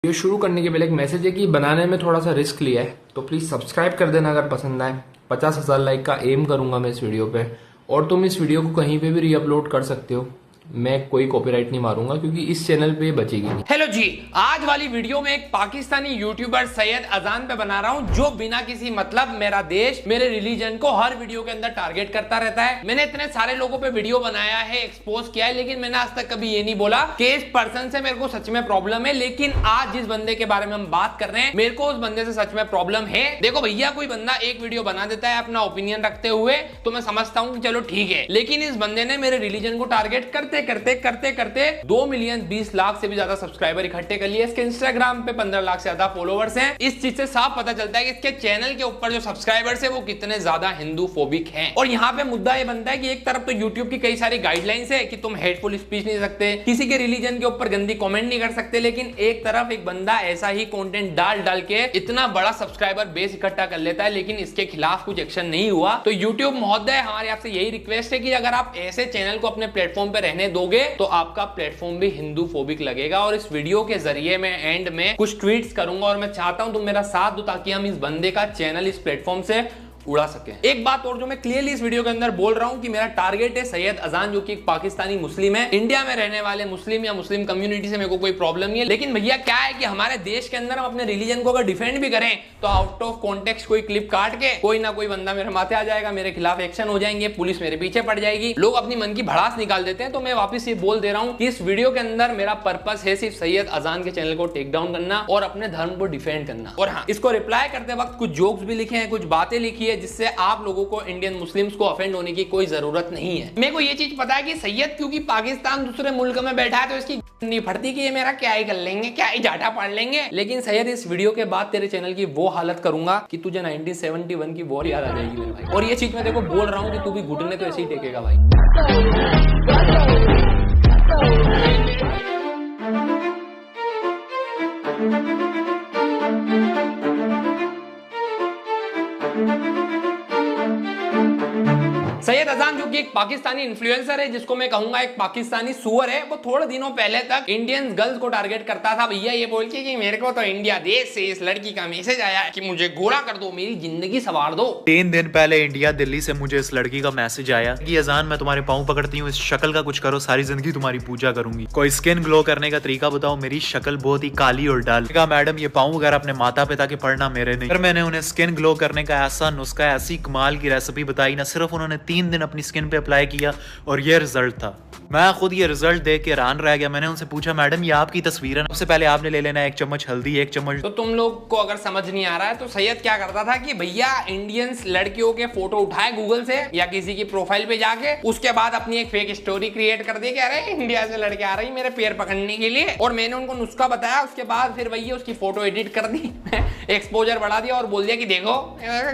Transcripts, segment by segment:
ये शुरू करने के पहले एक मैसेज है कि बनाने में थोड़ा सा रिस्क लिया है, तो प्लीज सब्सक्राइब कर देना अगर पसंद आए। 50,000 लाइक का एम करूंगा मैं इस वीडियो पे, और तुम इस वीडियो को कहीं पे भी रीअपलोड कर सकते हो, मैं कोई कॉपीराइट नहीं मारूंगा क्योंकि इस चैनल पे बचेगी नहीं। हेलो जी, आज वाली वीडियो में एक पाकिस्तानी यूट्यूबर सैयद अजान पे बना रहा हूं, जो बिना किसी मतलब मेरा देश, मेरे रिलीजन को हर वीडियो के अंदर टारगेट करता रहता है। मैंने इतने सारे लोगों पे वीडियो बनाया है, एक्सपोज किया है, लेकिन मैंने आज तक कभी ये नहीं बोला कि इस पर्सन से मेरे को सच में प्रॉब्लम है। लेकिन आज जिस बंदे के बारे में हम बात कर रहे हैं, मेरे को उस बंदे से सच में प्रॉब्लम है। देखो भैया, कोई बंदा एक वीडियो बना देता है अपना ओपिनियन रखते हुए, तो मैं समझता हूं कि चलो ठीक है, लेकिन इस बंदे ने मेरे रिलीजन को टारगेट करते करते करते करते 2 मिलियन 20 लाख से भी ज्यादा सब्सक्राइबर इकट्ठे कर लिए। इसके इंस्टाग्राम पे 15 लाख से ज्यादा फॉलोवर्स हैं। इस चीज से साफ पता चलता है कि इसके चैनल के ऊपर जो सब्सक्राइबर्स हैं वो कितने ज्यादा हिंदू फोबिक हैं। और यहाँ पे मुद्दा ये बनता है कि एक तरफ तो यूट्यूब की कई सारी गाइडलाइंस है कि तुम हेटफुल स्पीच नहीं सकते, किसी के रिलीजन के ऊपर गंदी कमेंट नहीं कर सकते, लेकिन एक तरफ एक बंदा ऐसा ही कंटेंट डाल डाल के इतना बड़ा सब्सक्राइबर बेस इकट्ठा कर लेता है, लेकिन इसके खिलाफ कुछ एक्शन नहीं हुआ। तो यूट्यूब महोदय, हमारे आपसे यही रिक्वेस्ट है कि अगर आप ऐसे चैनल को अपने प्लेटफॉर्म पे रहने दोगे तो आपका प्लेटफॉर्म भी हिंदू फोबिक लगेगा। और इस वीडियो के जरिए मैं एंड में कुछ ट्वीट्स करूंगा और मैं चाहता हूं तुम मेरा साथ दो ताकि हम इस बंदे का चैनल इस प्लेटफॉर्म से उड़ा सके। एक बात और जो मैं क्लियरली इस वीडियो के अंदर बोल रहा हूं कि मेरा टारगेट है सैयद अजान, जो कि एक पाकिस्तानी मुस्लिम है। इंडिया में रहने वाले मुस्लिम या मुस्लिम कम्युनिटी से मेरे को कोई प्रॉब्लम नहीं है, लेकिन भैया क्या है कि हमारे देश के अंदर हम अपने रिलीजन को अगर डिफेंड भी करें तो आउट ऑफ कॉन्टेक्स्ट कोई क्लिप काट के कोई ना कोई बंदा मेरे माथे आ जाएगा, मेरे खिलाफ एक्शन हो जाएंगे, पुलिस मेरे पीछे पड़ जाएगी, लोग अपनी मन की भड़ास निकाल देते हैं। तो मैं वापस ये बोल दे रहा हूं कि इस वीडियो के अंदर मेरा पर्पस है सिर्फ सैयद अजान के चैनल को टेक डाउन करना और अपने धर्म को डिफेंड करना। और हाँ, इसको रिप्लाई करते वक्त कुछ जोक्स भी लिखे हैं, कुछ बातें लिखी है जिससे आप लोगों को, इंडियन मुस्लिम्स को ऑफेंड होने की कोई जरूरत नहीं है। मेरे को ये चीज पता है कि सैयद क्योंकि पाकिस्तान दूसरे मुल्क में बैठा है तो इसकी नहीं फटती कि ये मेरा क्या ही कर लेंगे, क्या ही जाटा पढ़ लेंगे। लेकिन सैयद, इस वीडियो के बाद तेरे चैनल की वो हालत करूंगा कि तुझे 1971 की वॉर याद आ जाएगी मेरे भाई। और ये चीज मैं देखो बोल रहा हूँ कि तू भी घुटने तो ऐसे ही टेकेगा भाई। सैयद अजान, जो कि एक पाकिस्तानी इन्फ्लुएंसर है, जिसको मैं कहूंगा एक पाकिस्तानी सुअर है, वो थोड़े दिनों पहले तक इंडियन गर्ल्स को टारगेट करता था भैया ये बोल के कि मेरे को तो इंडिया देश से इस लड़की का मैसेज आया है कि मुझे गोरा कर दो, मेरी जिंदगी संवार दो। 3 दिन पहले इंडिया दिल्ली से मुझे इस लड़की का मैसेज आया कि अजान, मैं तुम्हारे पाँव पकड़ती हूँ, इस शक्ल का कुछ करो, सारी जिंदगी तुम्हारी पूजा करूंगी, कोई स्किन ग्लो करने का तरीका बताओ, मेरी शक्ल बहुत ही काली और डल। कहा मैडम, ये पाँव वगैरह अपने माता पिता के पढ़ना, मेरे नहीं। फिर मैंने उन्हें स्किन ग्लो करने का ऐसा नुस्खा, ऐसी कमाल की रेसिपी बताई ना, सिर्फ उन्होंने 3 दिन अपनी स्किन पे अप्लाई किया और ये रिजल्ट था। मैं खुद ये रिजल्ट देख के हैरान रह गया। मैंने उनसे पूछा, मैडम ये आपकी तस्वीर है, सबसे पहले आपने ले लेना 1 चम्मच हल्दी, 1 चम्मच। तो तुम लोग को अगर समझ नहीं आ रहा है तो सैयद क्या करता था कि भैया इंडियंस लड़कियों के फोटो उठाए गूगल से या किसी की प्रोफाइल पे जाके, उसके बाद अपनी एक फेक स्टोरी क्रिएट कर दी कि अरे इंडिया से लड़के आ रही मेरे पैर पकड़ने के लिए, और मैंने उनको नुस्खा बताया। उसके बाद फिर भैया उसकी फोटो एडिट कर दी, एक्सपोजर बढ़ा दिया और बोल दिया कि देखो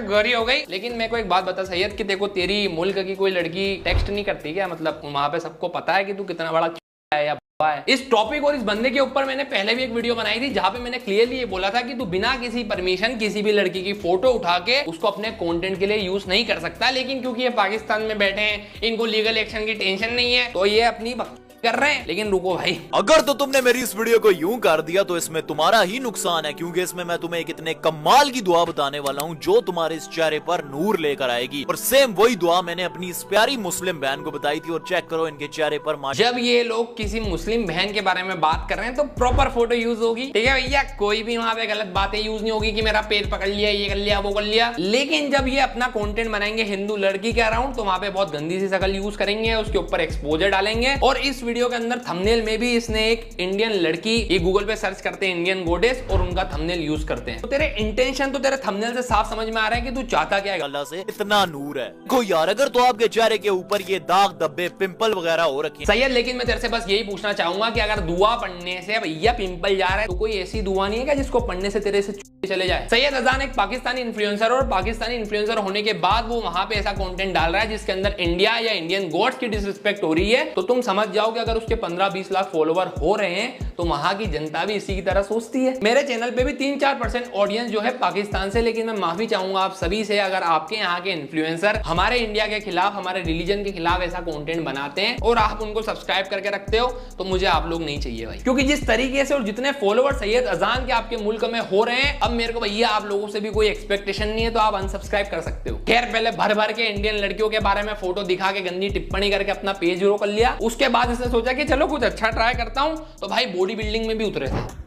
गोरी हो गई। लेकिन मेरे को एक बात बता सैयद कि देखो, तेरी मुल्क की कोई लड़की टेक्स्ट नहीं करती क्या? मतलब वहां पे सबको पता है कि तू कितना बड़ा है या है। इस टॉपिक और इस बंदे के ऊपर मैंने पहले भी एक वीडियो बनाई थी जहां पे मैंने क्लियरली ये बोला था कि तू बिना किसी परमिशन किसी भी लड़की की फोटो उठा के उसको अपने कंटेंट के लिए यूज नहीं कर सकता। लेकिन क्योंकि ये पाकिस्तान में बैठे हैं, इनको लीगल एक्शन की टेंशन नहीं है, तो ये अपनी कर रहे हैं। लेकिन रुको भाई, अगर तो तुमने मेरी इस वीडियो को यूं कर दिया तो इसमें तुम्हारा ही नुकसान है, क्योंकि इसमें मैं तुम्हें एक इतने कमाल की दुआ बताने वाला हूं जो तुम्हारे इस चेहरे पर नूर लेकर आएगी। और सेम वही दुआ मैंने अपनी इस प्यारी मुस्लिम बहन को बताई थी, और चेक करो इनके चेहरे पर। जब ये लोग किसी मुस्लिम बहन के बारे में बात कर रहे हैं तो प्रॉपर फोटो यूज होगी, ठीक है भैया, कोई भी वहां पे गलत बातें यूज नहीं होगी कि मेरा पेट पकड़ लिया, ये कर लिया, वो कर लिया। लेकिन जब ये अपना कंटेंट बनाएंगे हिंदू लड़की के अराउंड, तो वहां पे बहुत गंदी सी शक्ल यूज करेंगे, उसके ऊपर एक्सपोजर डालेंगे। और इस वीडियो के अंदर थंबनेल में भी इसने एक इंडियन लड़की, ये गूगल पे सर्च करते हैं इंडियन गोडेस और उनका थंबनेल यूज करते हैं। तो तेरे इंटेंशन तो तेरे थंबनेल से साफ समझ में आ रहा है कि तू चाहता क्या है। अल्लाह से इतना नूर है कोई यार, अगर तो आपके चेहरे के ऊपर ये दाग धब्बे पिंपल वगैरह हो रखे सैयद, लेकिन मैं तेरे से बस यही पूछना चाहूंगा कि अगर दुआ पढ़ने से भैया पिंपल जा रहा है तो कोई ऐसी दुआ नहीं है क्या जिसको पढ़ने से तेरे से चले जाए। सैयद अजान एक पाकिस्तानी इन्फ्लुएंसर, और पाकिस्तानी इन्फ्लुएंसर होने के बाद वो वहां पे ऐसा कंटेंट डाल रहा है जिसके अंदर इंडिया या इंडियन गॉड्स की डिसरिस्पेक्ट हो रही है। तो तुम समझ जाओ कि अगर उसके 15-20 लाख फॉलोवर हो रहे हैं तो वहां की जनता भी इसी की तरह सोचती है। मेरे चैनल पे भी 3-4% ऑडियंस जो है पाकिस्तान से, लेकिन मैं माफी चाहूंगा आप सभी से, अगर आपके यहाँ के इन्फ्लुएंसर हमारे इंडिया के खिलाफ, हमारे रिलीजन के खिलाफ ऐसा कंटेंट बनाते हैं और आप उनको सब्सक्राइब करके रखते हो, तो मुझे आप लोग नहीं चाहिए भाई। क्योंकि जिस तरीके से और जितने फॉलोअर सैयद अजान के आपके मुल्क में हो रहे हैं, अब मेरे को भैया आप लोगों से भी कोई एक्सपेक्टेशन नहीं है, तो आप अनसब्सक्राइब कर सकते हो। खैर, पहले भर भर के इंडियन लड़कियों के बारे में फोटो दिखा के गंदी टिप्पणी करके अपना पेज ग्रो कर लिया। उसके बाद इसने सोचा कि चलो कुछ अच्छा ट्राई करता हूं, तो भाई बॉडी बिल्डिंग में भी उतरे थे।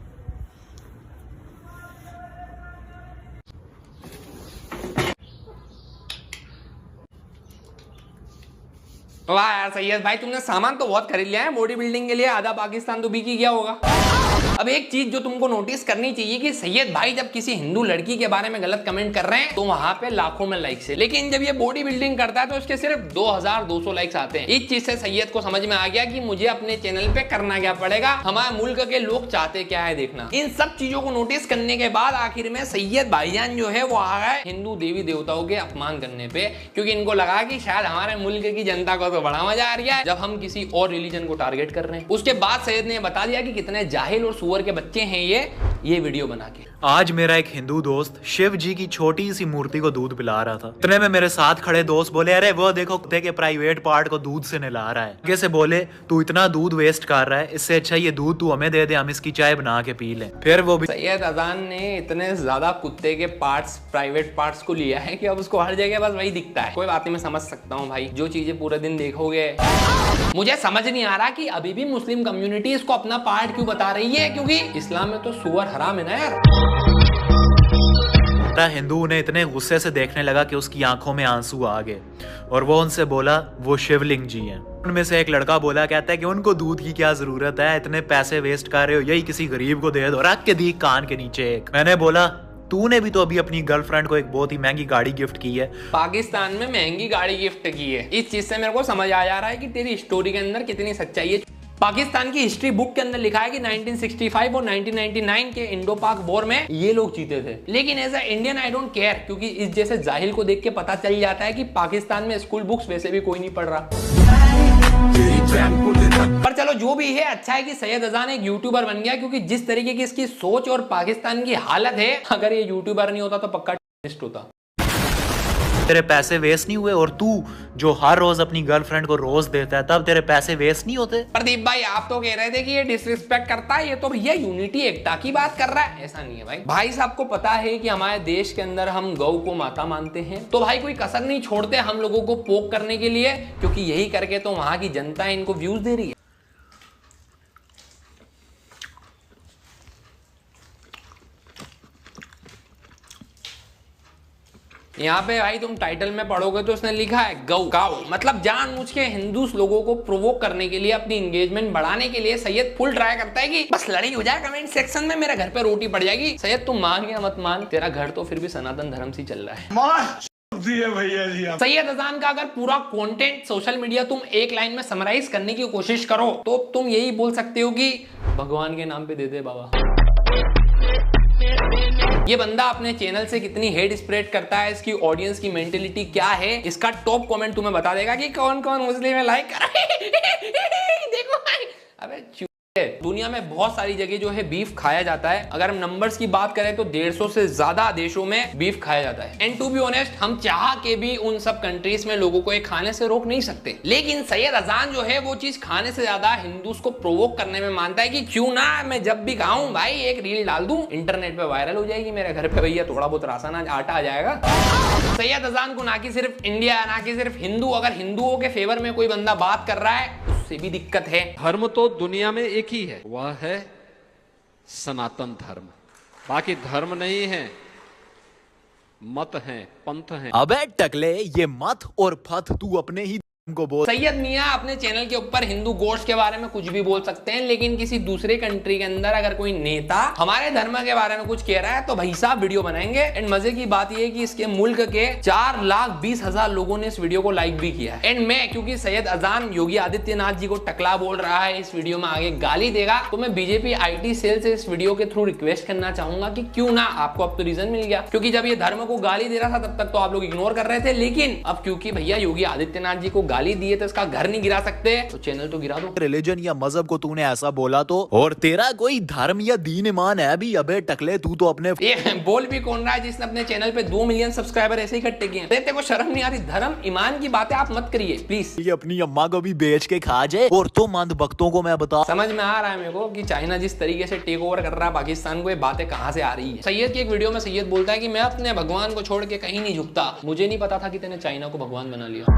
वाह यार सैयद भाई, तुमने सामान तो बहुत खरीद लिया है बॉडी बिल्डिंग के लिए, आधा पाकिस्तान तो बिक ही गया होगा। अब एक चीज जो तुमको नोटिस करनी चाहिए कि सैयद भाई जब किसी हिंदू लड़की के बारे में गलत कमेंट कर रहे हैं तो वहां पे लाखों में लाइक्स है, लेकिन जब ये बॉडी बिल्डिंग करता है तो उसके सिर्फ 2200 लाइक्स आते हैं। इस चीज से सैयद को समझ में आ गया कि मुझे अपने चैनल पे करना क्या पड़ेगा, हमारे मुल्क के लोग चाहते क्या है देखना। इन सब चीजों को नोटिस करने के बाद आखिर में सैयद भाईजान जो है वो आ गए हिंदू देवी देवताओं के अपमान करने पे, क्योंकि इनको लगा कि शायद हमारे मुल्क की जनता को तो बड़ा मजा आ रहा है जब हम किसी और रिलीजन को टारगेट कर रहे हैं। उसके बाद सैयद ने बता दिया कि कितने जाहिल और सुअर के बच्चे हैं ये वीडियो बना के। आज मेरा एक हिंदू दोस्त शिव जी की छोटी सी मूर्ति को दूध पिला रहा था। इतने में मेरे साथ खड़े दोस्त बोले, अरे वो देखो कुत्ते के प्राइवेट पार्ट को दूध से नहला रहा है। कैसे बोले, तू इतना दूध वेस्ट कर रहा है, इससे अच्छा ये दूध तू हमें दे दे, हम इसकी चाय बना के पी लें। फिर वो भी सैयद अजान ने इतने ज्यादा कुत्ते के पार्ट्स, प्राइवेट पार्ट्स को लिया है कि अब उसको हर जगह बस वही दिखता है। कोई बात नहीं, मैं समझ सकता हूँ भाई, जो चीजें पूरे दिन देखोगे। मुझे समझ नहीं आ रहा कि अभी भी मुस्लिम कम्युनिटी इसको अपना पार्ट क्यों बता रही है, क्योंकि इस्लाम में तो सुअर हराम है ना यार। हिंदू उन्हें इतने गुस्से से देखने लगा कि उसकी आंखों में आंसू आ गए और वो उनसे बोला वो शिवलिंग जी हैं। उनमें से एक लड़का बोला, कहता है कि उनको दूध की क्या जरूरत है, इतने पैसे वेस्ट कर रहे हो, यही किसी गरीब को दे दो, रख के दी कान के नीचे एक। मैंने बोला तूने भी तो अभी अपनी गर्लफ्रेंड को एक बहुत ही महंगी गाड़ी गिफ्ट की है। पाकिस्तान में महंगी गाड़ी गिफ्ट की है। इस चीज से मेरे को समझ आ जा रहा है कि तेरी स्टोरी के अंदर कितनी सच्चाई है। पाकिस्तान की हिस्ट्री बुक के अंदर लिखा है कि 1965 और 1999 के इंडो पाक वॉर में ये लोग जीते थे, लेकिन as a Indian I don't care, क्योंकि इस जैसे जाहिल को देख के पता चल जाता है कि पाकिस्तान में स्कूल बुक्स वैसे भी कोई नहीं पढ़ रहा। पर चलो जो भी है, अच्छा है कि सैयद अजान एक यूट्यूबर बन गया, क्योंकि जिस तरीके की इसकी सोच और पाकिस्तान की हालत है, अगर ये यूट्यूबर नहीं होता तो पक्का टेररिस्ट होता। तेरे पैसे वेस्ट नहीं हुए, और तू जो हर रोज अपनी गर्लफ्रेंड को रोज देता है तब तेरे पैसे वेस्ट नहीं होते। प्रदीप भाई, आप तो कह रहे थे कि ये डिसरिस्पेक्ट करता है, ये तो भैया यूनिटी एकता की बात कर रहा है। ऐसा नहीं है भाई। भाई साहब को पता है कि हमारे देश के अंदर हम गौ को माता मानते हैं, तो भाई कोई कसर नहीं छोड़ते हम लोगों को पोक करने के लिए, क्योंकि यही करके तो वहां की जनता इनको व्यूज दे रही है। यहाँ पे भाई तुम टाइटल में पढ़ोगे तो उसने लिखा है गौ गाओ, मतलब जानबूझ के हिंदू लोगों को प्रोवोक करने के लिए, अपनी एंगेजमेंट बढ़ाने के लिए सैयद फुल ट्राई करता है कि बस लड़ाई हो जाए कमेंट सेक्शन में, मेरे घर पे रोटी पड़ जाएगी। सैयद तुम मान या मत मान, तेरा घर तो फिर भी सनातन धर्म से चल रहा है। भैया जी सैयद अजान का अगर पूरा कंटेंट सोशल मीडिया तुम एक लाइन में समराइज करने की कोशिश करो तो तुम यही बोल सकते हो कि भगवान के नाम पे दे दे बाबा। ये बंदा अपने चैनल से कितनी हेट स्प्रेड करता है, इसकी ऑडियंस की मेंटेलिटी क्या है, इसका टॉप कमेंट तुम्हें बता देगा कि कौन कौन मुस्लिम है लाइक कर। देखो भाई, अबे दुनिया में बहुत सारी जगह जो है बीफ खाया जाता है। अगर हम नंबर्स की बात करें तो 150 से ज्यादा देशों में बीफ खाया जाता है। एंड टू बी ऑनेस्ट, हम चाह के भी उन सब कंट्रीज में लोगों को ये खाने से रोक नहीं सकते, लेकिन सैयद अजान जो है वो चीज खाने से ज्यादा हिंदूस को प्रोवोक करने में मानता है कि क्यों ना मैं जब भी खाऊं भाई एक रील डाल दूं, इंटरनेट पे वायरल हो जाएगी, मेरे घर पे भैया थोड़ा बहुत राशन आटा आ जाएगा। सैयद अजान को ना कि सिर्फ इंडिया, ना कि सिर्फ हिंदू, अगर हिंदुओं के फेवर में कोई बंदा बात कर रहा है उससे भी दिक्कत है। धर्म तो दुनिया में एक ही है, वह है सनातन धर्म। बाकी धर्म नहीं है, मत है, पंथ है। अबे टकले, ये मत और पथ तू अपने ही को बोल। सैयद मियां अपने चैनल के ऊपर हिंदू गोश्त के बारे में कुछ भी बोल सकते हैं, लेकिन किसी दूसरे कंट्री के अंदर अगर कोई नेता हमारे धर्म के बारे में कुछ कह रहा है तो भाई साहब वीडियो बनाएंगे। एंड मजे की बात यह है कि इसके मुल्क के 4,20,000 लोगों ने इस वीडियो को लाइक भी किया है। एंड मैं, क्योंकि सैयद अजान योगी आदित्यनाथ जी को टकला बोल रहा है, इस वीडियो में आगे गाली देगा, तो मैं बीजेपी IT सेल से इस वीडियो के थ्रू रिक्वेस्ट करना चाहूंगा कि क्यों ना, आपको अब तो रीजन मिल गया, क्योंकि जब ये धर्म को गाली दे रहा था तब तक तो आप लोग इग्नोर कर रहे थे, लेकिन अब क्योंकि भैया योगी आदित्यनाथ जी को गाली दिए तो इसका घर नहीं गिरा सकते तो चैनल तो गिरा दो। रिलीजन या मजहब को तूने ऐसा बोला तो, और तेरा कोई धर्म या दीन ईमान है भी? अबे टकले, तू तो अपने ये बोल भी कौन रहा है जिसने अपने चैनल पे 2 मिलियन सब्सक्राइबर ऐसे ही इकट्ठे किए हैं? तेरे को शर्म नहीं आ रही? धर्म ईमान की बातें आप मत करिए प्लीज। ये अपनी अम्मा को भी बेच के खा जाए। और तो मंद भक्तों को मैं बता, समझ में आ रहा है मेरे को कि चाइना जिस तरीके से टेक ओवर कर रहा है पाकिस्तान को, ये बातें कहां से आ रही है। सैयद की एक वीडियो में सैयद बोलता है कि मैं अपने भगवान को छोड़ के कहीं नहीं झुकता। मुझे नहीं पता था कि तूने चाइना को भगवान बना लिया।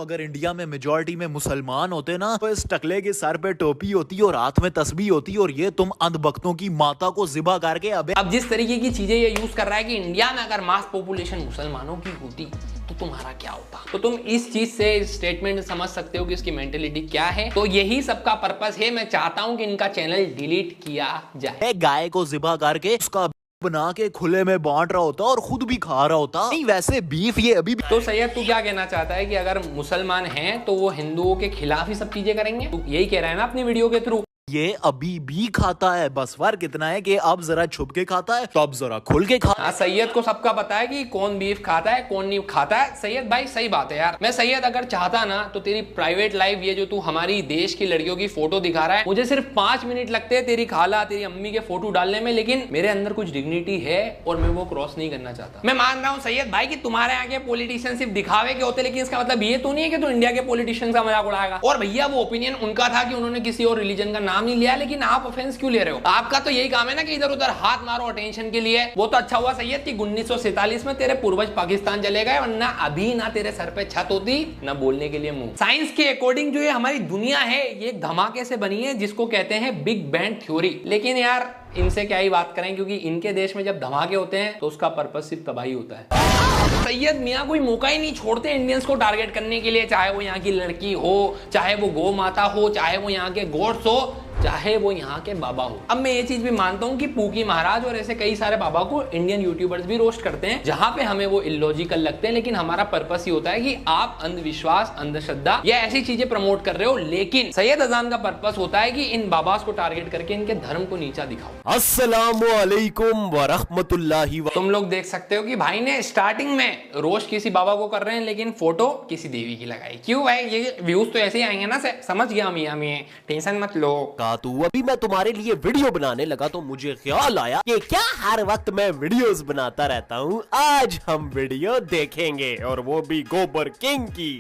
अगर इंडिया में मेजॉरिटी में मुसलमान होते ना तो इस टकले के सर पे टोपी होती और हाथ में तस्बीह होती, और ये तुम अंधभक्तों की माता को ज़िबा करके अबे। अब जिस तरीके की चीजें ये यूज कर रहा है कि इंडिया में अगर मास पॉपुलेशन मुसलमानों की होती तो तुम्हारा क्या होता? तो तुम इस चीज से स्टेटमेंट समझ सकते हो कि इसकी मेंटेलिटी क्या है। तो यही सबका पर्पस है। मैं चाहता हूं कि इनका चैनल डिलीट किया जाए। गाय को ज़िबा करके उसका बना के खुले में बांट रहा होता और खुद भी खा रहा होता। नहीं वैसे बीफ ये अभी भी। तो सैयद तू क्या कहना चाहता है कि अगर मुसलमान हैं तो वो हिंदुओं के खिलाफ ही सब चीजें करेंगे? तू यही कह रहा है ना अपनी वीडियो के थ्रू? ये अभी भी खाता है, बस फर्क इतना है कि अब जरा छुप के खाता है तो अब जरा खुल के खाता है। सैयद को सबका पता है कि कौन बीफ खाता है कौन नहीं खाता है। सैयद भाई सही बात है यार। मैं सैयद अगर चाहता ना तो तेरी प्राइवेट लाइफ, ये जो तू हमारी देश की लड़कियों की फोटो दिखा रहा है, मुझे सिर्फ 5 मिनट लगते हैं तेरी खाला तेरी अम्मी के फोटो डालने में, लेकिन मेरे अंदर कुछ डिग्निटी है और मैं वो क्रॉस नहीं करना चाहता। मैं मान रहा हूँ सैयद भाई कि तुम्हारे यहाँ के पॉलिटिशियन सिर्फ दिखावे के होते, लेकिन इसका मतलब ये तो नहीं है कि तू इंडिया के पॉलिटिशियन का मजाक उड़ाएगा। और भैया वो ओपिनियन उनका था कि उन्होंने किसी और रिलीजन का नाम नहीं लिया, लेकिन आप ऑफेंस क्यों ले रहे हो? आपका तो यही काम है ना कि इधर उधर हाथ मारो अटेंशन के लिए। वो तो अच्छा हुआ सैयद कि 1947 में तेरे पूर्वज पाकिस्तान चले गए, वरना अभी ना तेरे सर पे छत होती ना बोलने के लिए मुंह। साइंस के अकॉर्डिंग जो ये हमारी दुनिया है ये एक धमाके से बनी है जिसको कहते हैं बिग बैंग थ्योरी। लेकिन यार इनसे क्या ही बात करें, क्योंकि इनके देश में जब धमाके होते हैं तो उसका पर्पस सिर्फ तबाही होता है। सैयद मियां कोई मौका ही नहीं छोड़ते इंडियंस को टारगेट करने के लिए, चाहे वो यहाँ की लड़की हो, चाहे वो गौ माता हो, चाहे वो यहाँ के गोड्स हो, चाहे वो यहाँ के बाबा हो। अब मैं ये चीज भी मानता हूँ कि पूकी महाराज और ऐसे कई सारे बाबा को इंडियन यूट्यूबर्स भी रोस्ट करते हैं, जहां पे हमें वो इलॉजिकल लगते हैं, लेकिन हमारा पर्पस ही होता है कि आप अंधविश्वास, अंधश्रद्धा या ऐसी चीजें प्रमोट कर रहे हो। लेकिन सैयद अजान का पर्पस होता है कि इन बाबास को टारगेट करके इनके धर्म को नीचा दिखाओ। अस्सलामु अलैकुम व रहमतुल्लाहि। तुम लोग देख सकते हो कि भाई ने स्टार्टिंग में रोस्ट किसी बाबा को कर रहे हैं, लेकिन फोटो किसी देवी की लगाई। क्यों भाई? ये व्यूज तो ऐसे ही आएंगे ना। समझ गया मियां, मैं टेंशन मत लो। तू अभी मैं तुम्हारे लिए वीडियो बनाने लगा तो मुझे ख्याल आया कि क्या हर वक्त मैं वीडियोस बनाता रहता हूँ, आज हम वीडियो देखेंगे और वो भी गोबर किंग की।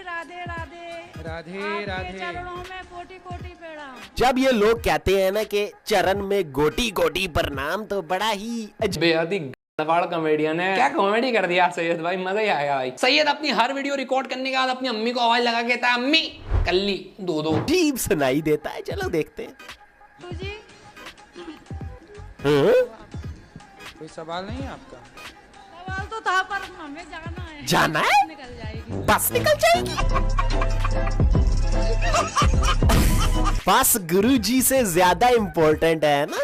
राधे राधे राधे राधे। चरणों में कोटि कोटि प्रणाम। जब ये लोग कहते हैं ना कि चरण में गोटी गोटी प्रणाम, तो बड़ा ही बेहद ही कॉमेडियन है। क्या कॉमेडी कर दिया सैयद भाई, मजा ही आया भाई। सैयद अपनी हर वीडियो रिकॉर्ड करने के बाद अपनी अम्मी को आवाज लगा के कहता है अम्मी कल्ली दो दो। अजीब सुनाई देता है। चलो देखते हैं। तुझी कोई सवाल नहीं है आपका? सवाल तो था पर हमें जाना है। जाना है? निकल जाएगी बस निकल जाएगी। बस गुरुजी से ज्यादा इम्पोर्टेंट है ना।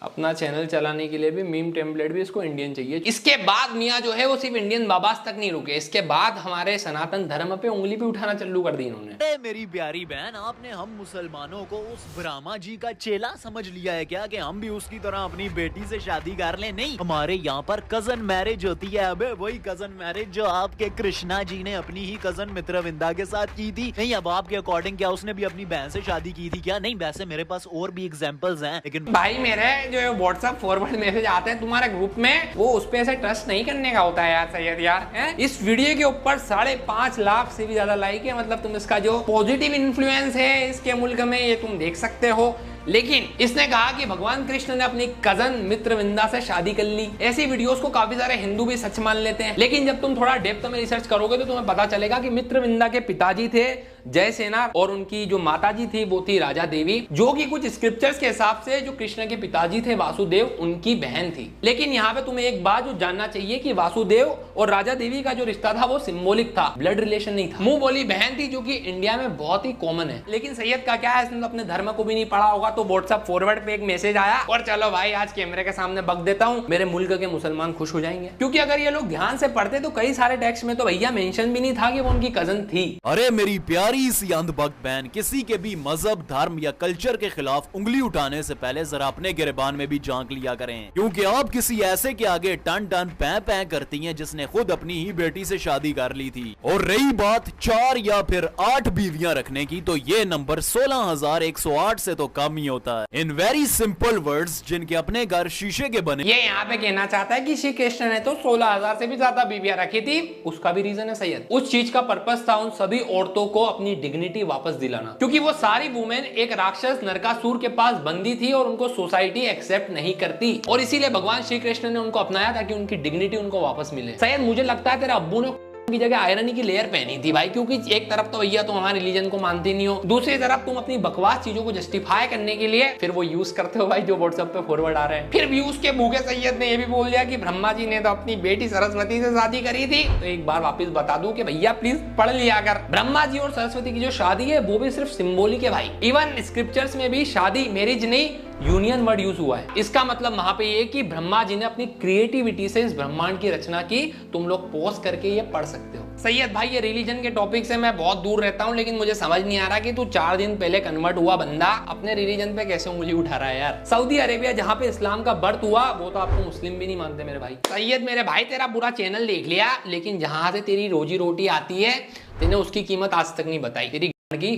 अपना चैनल चलाने के लिए भी मीम टेम्पलेट भी इसको इंडियन चाहिए। इसके बाद मियां जो है वो सिर्फ इंडियन बाबास तक नहीं रुके, इसके बाद हमारे सनातन धर्म पे उंगली भी उठाना चालू कर दी इन्होंने। मेरी प्यारी बहन, आपने हम मुसलमानों को उस ब्रह्मा जी का चेला समझ लिया है क्या कि हम भी उसकी तरह अपनी बेटी से शादी कर लें? नहीं, हमारे यहाँ पर कजन मैरिज होती है। अबे वही कजन मैरिज जो आपके कृष्णा जी ने अपनी ही कजन मित्रविंदा के साथ की थी। नहीं, अब आपके अकॉर्डिंग क्या उसने भी अपनी बहन से शादी की थी क्या? नहीं, वैसे मेरे पास और भी एग्जाम्पल्स हैं, लेकिन भाई मेरे जो व्हाट्सएप फॉरवर्ड मैसेज आते हैं तुम्हारे ग्रुप में, वो उस पे ऐसे ट्रस्ट नहीं करने का होता है यार सैयद यार है? इस वीडियो के ऊपर 5.5 लाख से भी ज्यादा लाइक है। मतलब तुम इसका जो पॉजिटिव इन्फ्लुएंस है इसके मुल्क में ये तुम देख सकते हो। लेकिन इसने कहा कि भगवान कृष्ण ने अपनी कजन मित्रविंदा से शादी कर ली। ऐसी वीडियोस को काफी सारे हिंदू भी सच मान लेते हैं, लेकिन जब तुम थोड़ा डेप्थ में रिसर्च करोगे तो तुम्हें पता चलेगा कि मित्रविंदा के पिताजी थे जयसेना और उनकी जो माताजी थी वो थी राजा देवी, जो कि कुछ स्क्रिप्चर्स के हिसाब से जो कृष्ण के पिताजी थे वासुदेव उनकी बहन थी। लेकिन यहाँ पे तुम्हें एक बात जो जानना चाहिए कि वासुदेव और राजा देवी का जो रिश्ता था वो सिंबॉलिक था, ब्लड रिलेशन नहीं था। मुंह बोली बहन थी जो कि इंडिया में बहुत ही कॉमन है। लेकिन सैयद का क्या है, इसने अपने धर्म को भी नहीं पढ़ा होगा तो व्हाट्सएप फॉरवर्ड पे एक मैसेज आया और चलो भाई आज कैमरे के सामने बक देता हूँ, मेरे मुल्क के मुसलमान खुश हो जाएंगे। क्योंकि अगर ये लोग ध्यान से पढ़ते तो कई सारे टेक्स्ट में तो भैया मेंशन भी नहीं था कि वो उनकी कजन थी। अरे मेरी प्यारी सी अंधभक्त बहन, किसी के भी मजहब, धर्म या कल्चर के खिलाफ उंगली उठाने से पहले जरा अपने गिरबान में भी झांक लिया करें, क्योंकि आप किसी ऐसे के आगे टन टन पै पै करती हैं जिसने खुद अपनी ही बेटी से शादी कर ली थी। और रही बात 4 या फिर 8 बीवियां रखने की, तो ये नंबर 16,108 से तो कम ही होता है। इन वेरी सिंपल वर्ड्स, जिनके अपने घर शीशे के बने। ये यहाँ पे कहना चाहता है कि श्री कृष्ण ने तो 16,000 से भी ज्यादा बीवियां रखी थी। उसका भी रीजन है सैयद, उस चीज का पर्पस था उन सभी औरतों को अपनी डिग्निटी वापस दिलाना, क्योंकि वो सारी वुमेन एक राक्षस नरकासुर के पास बंदी थी और उनको सोसाइटी एक्सेप्ट नहीं करती, और इसीलिए भगवान श्री कृष्ण ने उनको अपनाया ताकि उनकी डिग्निटी उनको वापस मिले। सैयद मुझे लगता है तेरे अब्बू ने की जगह आयरनी की लेयर पहनी थी भाई, क्योंकि एक तरफ तो भैया तुम हमारे रिलीजन को मानते नहीं हो, दूसरी तरफ तुम अपनी बकवास चीजों को जस्टिफाई करने के लिए फिर वो यूज करते हो भाई जो व्हाट्सएप पे फॉरवर्ड आ रहे हैं। फिर व्यूज के भूखे सैयद ने ये भी बोल दिया कि ब्रह्मा जी ने तो अपनी बेटी सरस्वती से शादी करी थी। तो एक बार वापस बता दूं कि भैया प्लीज पढ़ लिया कर, ब्रह्मा जी और सरस्वती की जो शादी है वो भी सिर्फ सिंबॉलिक है भाई। इवन स्क्रिप्चर्स में भी शादी मैरिज नहीं यूनियन वर्ड यूज हुआ है। इसका मतलब वहां पे ये कि ब्रह्मा जी ने अपनी क्रिएटिविटी से इस ब्रह्मांड की रचना की। तुम लोग पॉज करके ये पढ़ सकते हो। सैयद भाई ये रिलीजन के टॉपिक से मैं बहुत दूर रहता हूं, लेकिन मुझे समझ नहीं आ रहा कि तू 4 दिन पहले कन्वर्ट हुआ बंदा अपने रिलीजन पे कैसे उंगली उठा रहा है यार। सऊदी अरेबिया जहां पे इस्लाम का बर्थ हुआ वो तो आपको मुस्लिम भी नहीं मानते मेरे भाई। सैयद मेरे भाई तेरा पूरा चैनल देख लिया, लेकिन जहां से तेरी रोजी रोटी आती है तेने उसकी कीमत आज तक नहीं बताई तेरी की।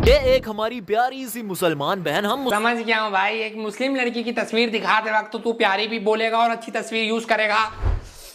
ये एक हमारी प्यारी सी मुसलमान बहन, हम समझ गया हूँ भाई, एक मुस्लिम लड़की की तस्वीर दिखाते वक्त तो तू प्यारी भी बोलेगा और अच्छी तस्वीर यूज करेगा।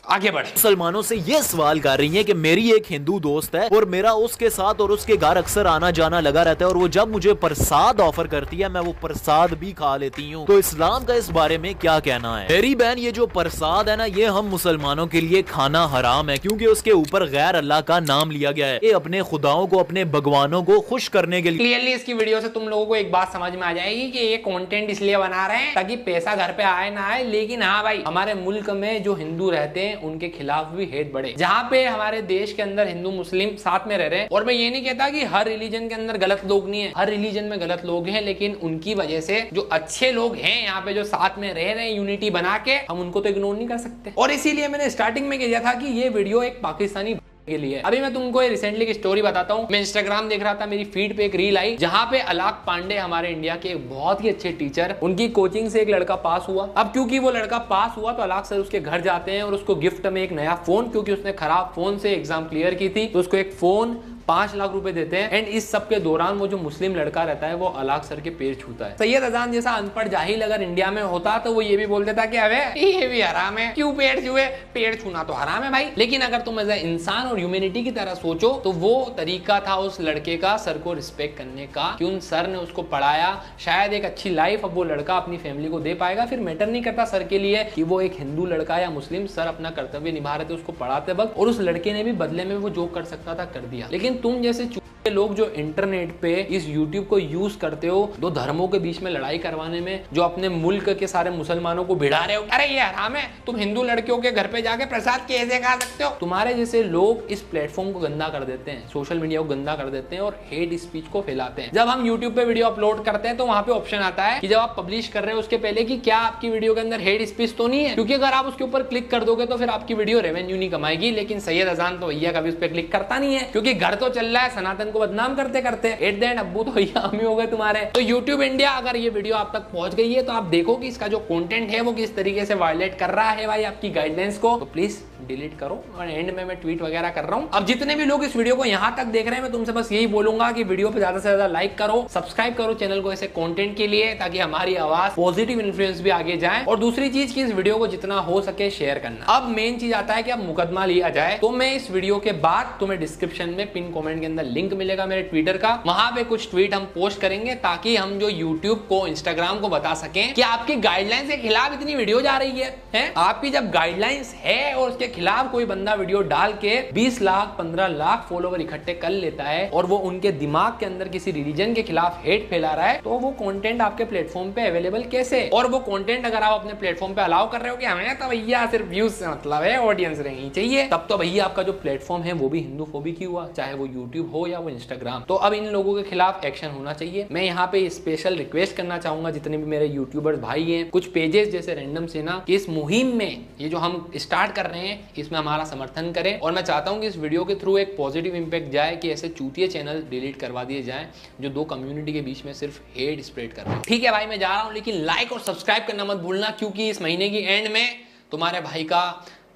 आगे बढ़। मुसलमानों से ये सवाल कर रही हैं कि मेरी एक हिंदू दोस्त है और मेरा उसके साथ और उसके घर अक्सर आना जाना लगा रहता है, और वो जब मुझे प्रसाद ऑफर करती है मैं वो प्रसाद भी खा लेती हूँ। तो इस्लाम का इस बारे में क्या कहना है? मेरी बहन, ये जो प्रसाद है ना, ये हम मुसलमानों के लिए खाना हराम है, क्योंकि उसके ऊपर गैर अल्लाह का नाम लिया गया है। ये अपने खुदाओं को, अपने भगवानों को खुश करने के लिए। क्लियरली इसकी वीडियो से तुम लोगों को एक बात समझ में आ जाएगी कि ये कंटेंट इसलिए बना रहे हैं ताकि पैसा घर पे आए ना आए, लेकिन हाँ भाई हमारे मुल्क में जो हिंदू रहते हैं उनके खिलाफ भी हेट बढ़े। जहाँ पे हमारे देश के अंदर हिंदू मुस्लिम साथ में रह रहे हैं, और मैं ये नहीं कहता कि हर रिलीजन के अंदर गलत लोग नहीं है, हर रिलीजन में गलत लोग हैं, लेकिन उनकी वजह से जो अच्छे लोग हैं यहाँ पे जो साथ में रह रहे हैं यूनिटी बना के, हम उनको तो इग्नोर नहीं कर सकते। और इसीलिए मैंने स्टार्टिंग में कहा था कि ये वीडियो एक पाकिस्तानी के लिए। अभी मैं तुमको रिसेंटली की स्टोरी बताता हूँ। मैं इंस्टाग्राम देख रहा था, मेरी फीड पे एक रील आई जहाँ पे अलाक पांडे हमारे इंडिया के एक बहुत ही अच्छे टीचर, उनकी कोचिंग से एक लड़का पास हुआ। अब क्योंकि वो लड़का पास हुआ तो अलाक सर उसके घर जाते हैं और उसको गिफ्ट में एक नया फोन, क्योंकि उसने खराब फोन से एग्जाम क्लियर की थी, तो उसको एक फोन 5 लाख रुपए देते हैं। एंड इस सब के दौरान वो जो मुस्लिम लड़का रहता है वो अलाक सर के पैर छूता है। सैयद अजान जैसा अनपढ़ जाहिल अगर इंडिया में होता तो वो ये भी बोल देता कि अबे ये भी हराम है, क्यों पैर छुए, पैर छूना तो हराम है भाई। लेकिन अगर तुम एज इंसान और ह्यूमैनिटी की तरह सोचो तो वो तरीका था उस लड़के का सर को रिस्पेक्ट करने का, कि उन सर ने उसको पढ़ाया, शायद एक अच्छी लाइफ अब वो लड़का अपनी फैमिली को दे पाएगा। फिर मैटर नहीं करता सर के लिए कि वो एक हिंदू लड़का या मुस्लिम, सर अपना कर्तव्य निभा रहे थे उसको पढ़ाते वक्त, और उस लड़के ने भी बदले में वो जो कर सकता था कर दिया। लेकिन तुम जैसे लोग जो इंटरनेट पे इस YouTube को यूज करते हो दो धर्मों के बीच में लड़ाई करवाने में, जो अपने मुल्क के सारे मुसलमानों को भिड़ा रहे हो, अरे ये हराम है, तुम हिंदू लड़कियों के घर पे जाके प्रसाद कैसे खा सकते हो। तुम्हारे जैसे लोग इस प्लेटफॉर्म को गंदा कर देते हैं, सोशल मीडिया को गंदा कर देते हैं और हेट स्पीच को फैलाते हैं। जब हम YouTube पे वीडियो अपलोड करते हैं तो वहां पे ऑप्शन आता है कि जब आप पब्लिश कर रहे हो उसके पहले कि क्या आपकी वीडियो के अंदर हेट स्पीच तो नहीं है, क्योंकि अगर आप उसके ऊपर क्लिक कर दोगे तो फिर आपकी वीडियो रेवेन्यू नहीं कमाएगी। लेकिन सैयद अजान तो भैया कभी उस पर क्लिक करता नहीं है, क्योंकि घर तो चल रहा है, सनातन को बदनाम करते करते एट द एंड अब्बू तो भैया हम ही हो गए तुम्हारे। तो YouTube इंडिया अगर ये वीडियो आप तक पहुंच गई है तो आप देखो कि इसका जो कंटेंट है वो किस तरीके से वायलेट कर रहा है भाई आपकी गाइडलाइंस को, तो प्लीज डिलीट करो। और एंड में मैं ट्वीट वगैरह कर रहा हूं। अब जितने भी लोग इस वीडियो को यहां तक देख रहे हैं मैं तुमसे बस यही बोलूंगा कि वीडियो पे ज्यादा से ज्यादा लाइक करो, सब्सक्राइब करो चैनल को ऐसे कंटेंट के लिए, ताकि हमारी आवाज पॉजिटिव इन्फ्लुएंस भी आगे जाए। और दूसरी चीज कि इस वीडियो को जितना हो सके शेयर करना। अब मेन चीज आता है कि अब मुकदमा लिया जाए, तो मैं इस वीडियो के बाद तुम्हें डिस्क्रिप्शन में पिन कमेंट के अंदर लिंक मिलेगा मेरे ट्विटर का, वहां पे कुछ ट्वीट हम पोस्ट करेंगे ताकि हम जो YouTube को, Instagram को बता सकें कि आपकी गाइडलाइंस के खिलाफ इतनी वीडियो जा रही है? आपकी जब गाइडलाइंस है और उसके खिलाफ कोई बंदा वीडियो डाल के 20 लाख 15 लाख फॉलोवर इकट्ठे कर लेता है और वो उनके दिमाग के अंदर किसी रिलीजन के खिलाफ हेट फैला रहा है, तो वो कंटेंट आपके प्लेटफॉर्म पे अवेलेबल कैसे? और वो कंटेंट अगर आप अपने प्लेटफॉर्म पे अलाउ कर रहे हो कि हमें तो भैया सिर्फ व्यूज से मतलब है, ऑडियंस रहनी चाहिए, तब तो भैया आपका जो प्लेटफॉर्म है वो भी हिंदू फोबिक ही हुआ, चाहे वो यूट्यूब हो या वो इंस्टाग्राम। तो अब इन लोगों के खिलाफ एक्शन होना चाहिए। मैं यहाँ पे स्पेशल रिक्वेस्ट करना चाहूंगा जितने भी मेरे यूट्यूबर्स भाई हैं, कुछ पेजेस जैसे रैंडम सेना, कि इस मुहिम में ये जो हम स्टार्ट कर रहे हैं इसमें हमारा समर्थन करें। और मैं चाहता हूं कि इस वीडियो के थ्रू एक पॉजिटिव इंपैक्ट जाए कि ऐसे चूतिए चैनल डिलीट करवा दिए जाएं जो दो कम्युनिटी के बीच में सिर्फ हेट स्प्रेड कर रहे हैं। ठीक है भाई, मैं जा रहा हूं, लेकिन लाइक और सब्सक्राइब करना मत भूलना, क्योंकि इस महीने की एंड में तुम्हारे भाई का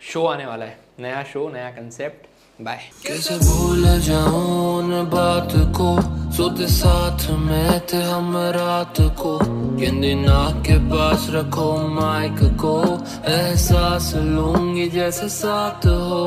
शो आने वाला है, नया शो, नया कंसेप्ट। बाय। कैसे भूल जाऊं उन बात को, सोते साथ में थे हम रात को, गेंदे नाक के पास रखो माइक को, एहसास लूंगी जैसे साथ हो।